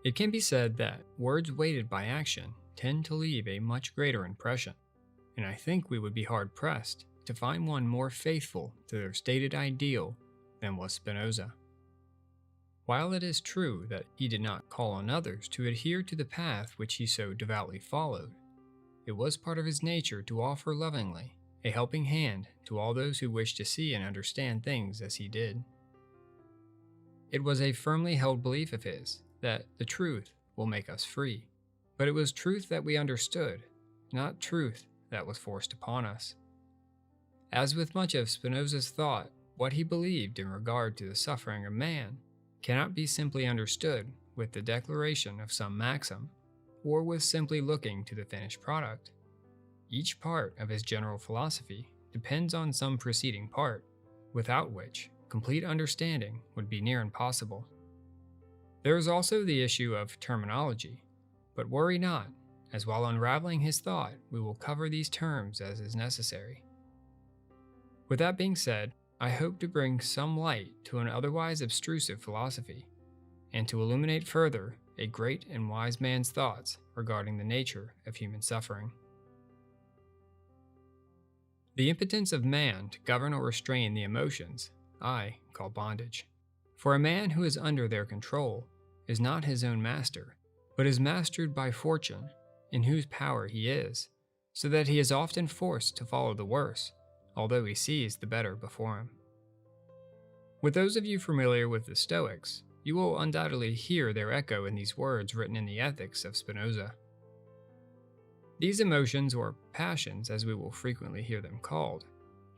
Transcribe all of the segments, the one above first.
It can be said that words weighted by action tend to leave a much greater impression, and I think we would be hard-pressed to find one more faithful to their stated ideal than was Spinoza. While it is true that he did not call on others to adhere to the path which he so devoutly followed, it was part of his nature to offer lovingly a helping hand to all those who wished to see and understand things as he did. It was a firmly held belief of his that the truth will make us free, but it was truth that we understood, not truth that was forced upon us. As with much of Spinoza's thought, what he believed in regard to the suffering of man cannot be simply understood with the declaration of some maxim, or with simply looking to the finished product. Each part of his general philosophy depends on some preceding part, without which complete understanding would be near impossible. There is also the issue of terminology, but worry not, as while unraveling his thought, we will cover these terms as is necessary. With that being said, I hope to bring some light to an otherwise obtrusive philosophy, and to illuminate further a great and wise man's thoughts regarding the nature of human suffering. The impotence of man to govern or restrain the emotions I call bondage. For a man who is under their control is not his own master, but is mastered by fortune, in whose power he is, so that he is often forced to follow the worse, although he sees the better before him. With those of you familiar with the Stoics, you will undoubtedly hear their echo in these words written in the Ethics of Spinoza. These emotions, or passions as we will frequently hear them called,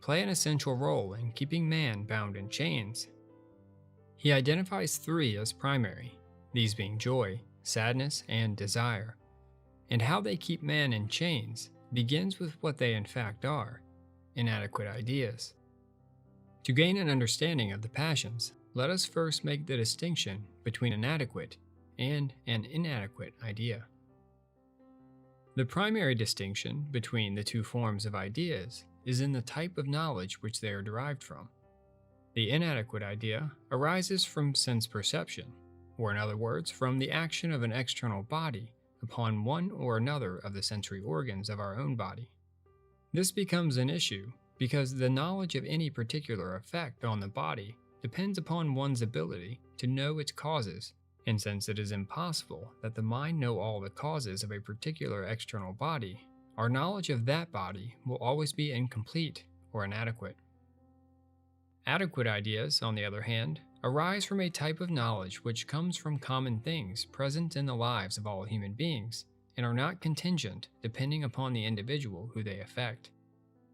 play an essential role in keeping man bound in chains. He identifies three as primary, these being joy, sadness, and desire, and how they keep man in chains begins with what they in fact are: inadequate ideas. To gain an understanding of the passions, let us first make the distinction between an adequate and an inadequate idea. The primary distinction between the two forms of ideas is in the type of knowledge which they are derived from. The inadequate idea arises from sense perception, or in other words, from the action of an external body upon one or another of the sensory organs of our own body. This becomes an issue because the knowledge of any particular effect on the body depends upon one's ability to know its causes, and since it is impossible that the mind know all the causes of a particular external body, our knowledge of that body will always be incomplete or inadequate. Adequate ideas, on the other hand, arise from a type of knowledge which comes from common things present in the lives of all human beings and are not contingent depending upon the individual who they affect.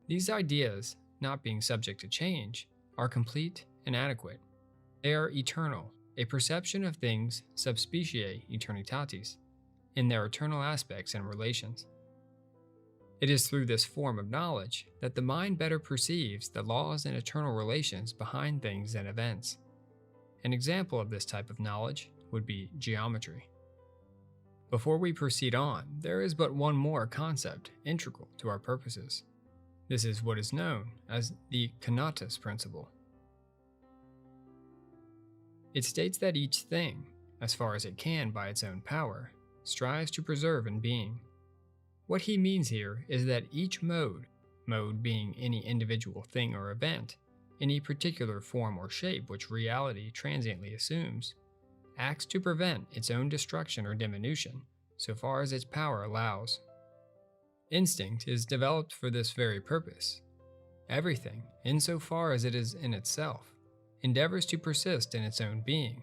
These ideas, not being subject to change, are complete and adequate. They are eternal, a perception of things sub specie eternitatis, in their eternal aspects and relations. It is through this form of knowledge that the mind better perceives the laws and eternal relations behind things and events. An example of this type of knowledge would be geometry. Before we proceed on, there is but one more concept integral to our purposes. This is what is known as the conatus principle. It states that each thing, as far as it can by its own power, strives to preserve in being. What he means here is that each mode being any individual thing or event, any particular form or shape which reality transiently assumes, acts to prevent its own destruction or diminution, so far as its power allows. Instinct is developed for this very purpose. Everything, insofar as it is in itself, endeavors to persist in its own being,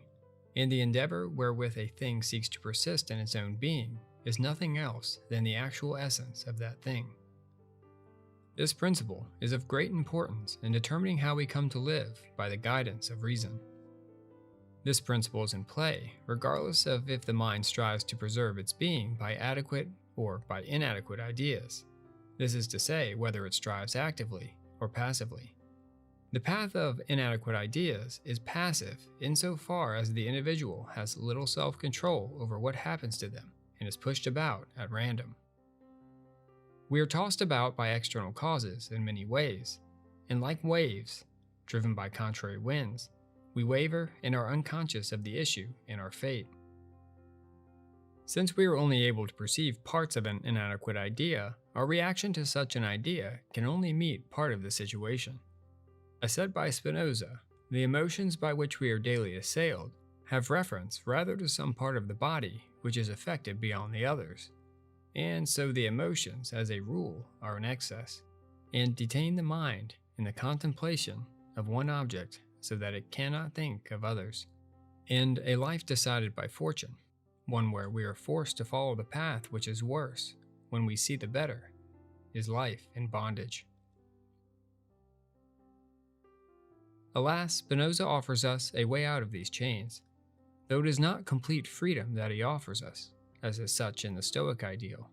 and the endeavor wherewith a thing seeks to persist in its own being is nothing else than the actual essence of that thing. This principle is of great importance in determining how we come to live by the guidance of reason. This principle is in play regardless of if the mind strives to preserve its being by adequate or by inadequate ideas. This is to say, whether it strives actively or passively. The path of inadequate ideas is passive insofar as the individual has little self-control over what happens to them and is pushed about at random. We are tossed about by external causes in many ways, and like waves, driven by contrary winds, we waver and are unconscious of the issue and our fate. Since we are only able to perceive parts of an inadequate idea, our reaction to such an idea can only meet part of the situation. As said by Spinoza, the emotions by which we are daily assailed have reference rather to some part of the body which is affected beyond the others, and so the emotions, as a rule, are in excess, and detain the mind in the contemplation of one object so that it cannot think of others. And a life decided by fortune, one where we are forced to follow the path which is worse when we see the better, is life in bondage. Alas, Spinoza offers us a way out of these chains, though it is not complete freedom that he offers us, as is such in the Stoic ideal.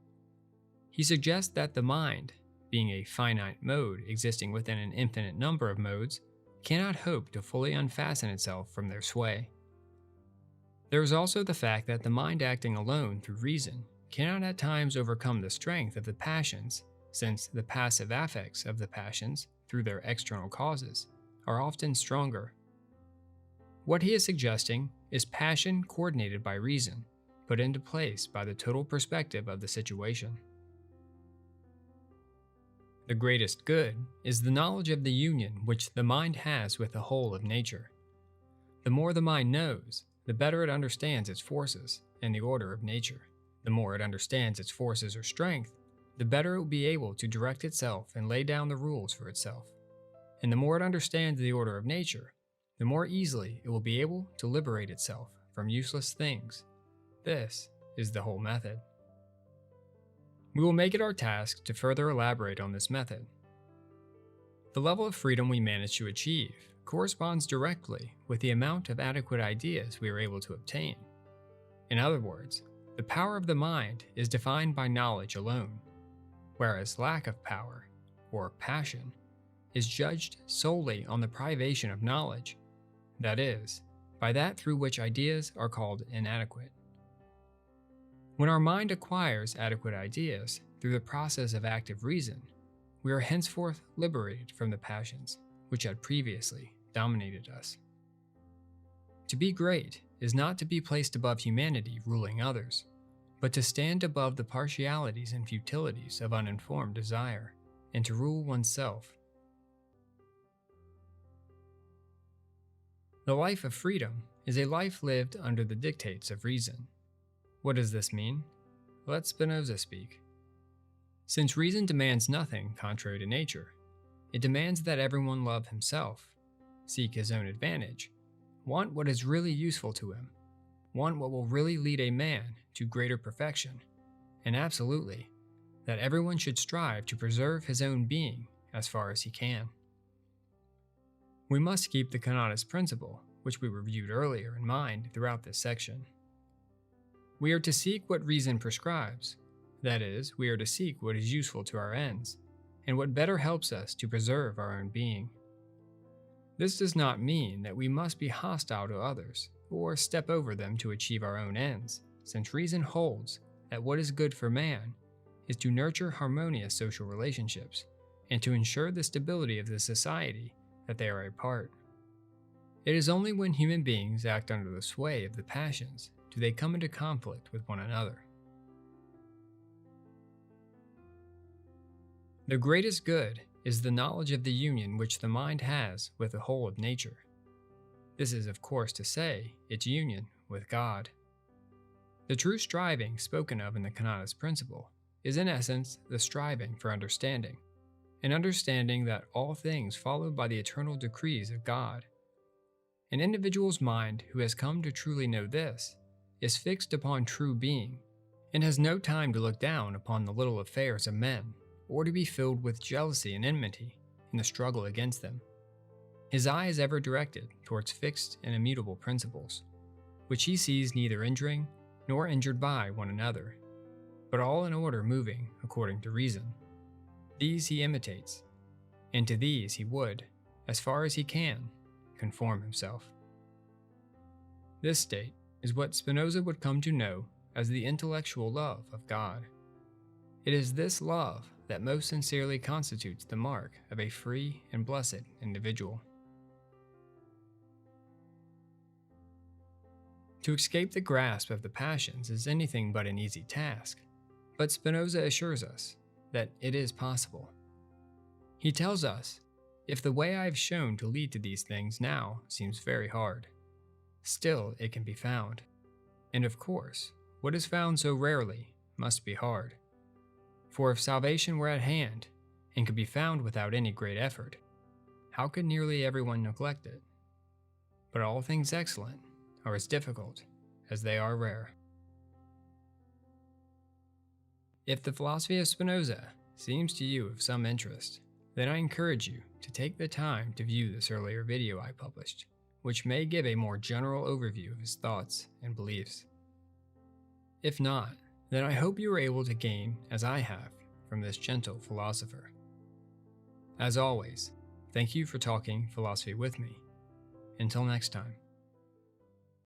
He suggests that the mind, being a finite mode existing within an infinite number of modes, cannot hope to fully unfasten itself from their sway. There is also the fact that the mind acting alone through reason cannot at times overcome the strength of the passions, since the passive affects of the passions, through their external causes, are often stronger. What he is suggesting is passion coordinated by reason, put into place by the total perspective of the situation. The greatest good is the knowledge of the union which the mind has with the whole of nature. The more the mind knows, the better it understands its forces and the order of nature. The more it understands its forces or strength, the better it will be able to direct itself and lay down the rules for itself. And the more it understands the order of nature, the more easily it will be able to liberate itself from useless things. This is the whole method. We will make it our task to further elaborate on this method. The level of freedom we manage to achieve corresponds directly with the amount of adequate ideas we are able to obtain. In other words, the power of the mind is defined by knowledge alone, whereas lack of power, or passion, is judged solely on the privation of knowledge, that is, by that through which ideas are called inadequate. When our mind acquires adequate ideas through the process of active reason, we are henceforth liberated from the passions which had previously dominated us. To be great is not to be placed above humanity ruling others, but to stand above the partialities and futilities of uninformed desire, and to rule oneself. The life of freedom is a life lived under the dictates of reason. What does this mean? Let Spinoza speak. Since reason demands nothing contrary to nature, it demands that everyone love himself, seek his own advantage, want what is really useful to him, want what will really lead a man to greater perfection, and absolutely, that everyone should strive to preserve his own being as far as he can. We must keep the Conatus principle, which we reviewed earlier, in mind throughout this section. We are to seek what reason prescribes, that is, we are to seek what is useful to our ends, and what better helps us to preserve our own being. This does not mean that we must be hostile to others, or step over them to achieve our own ends, since reason holds that what is good for man is to nurture harmonious social relationships, and to ensure the stability of the society that they are a part. It is only when human beings act under the sway of the passions do they come into conflict with one another. The greatest good is the knowledge of the union which the mind has with the whole of nature. This is, of course, to say, its union with God. The true striving spoken of in the Conatus principle is in essence the striving for understanding, an understanding that all things follow by the eternal decrees of God. An individual's mind who has come to truly know this is fixed upon true being, and has no time to look down upon the little affairs of men, or to be filled with jealousy and enmity in the struggle against them. His eye is ever directed towards fixed and immutable principles, which he sees neither injuring nor injured by one another, but all in order moving according to reason. These he imitates, and to these he would, as far as he can, conform himself. This state is what Spinoza would come to know as the intellectual love of God. It is this love that most sincerely constitutes the mark of a free and blessed individual. To escape the grasp of the passions is anything but an easy task, but Spinoza assures us that it is possible. He tells us, if the way I have shown to lead to these things now seems very hard, still it can be found. And of course, what is found so rarely must be hard. For if salvation were at hand, and could be found without any great effort, how could nearly everyone neglect it? But all things excellent are as difficult as they are rare. If the philosophy of Spinoza seems to you of some interest, then I encourage you to take the time to view this earlier video I published, which may give a more general overview of his thoughts and beliefs. If not, then I hope you are able to gain, as I have, from this gentle philosopher. As always, thank you for talking philosophy with me. Until next time.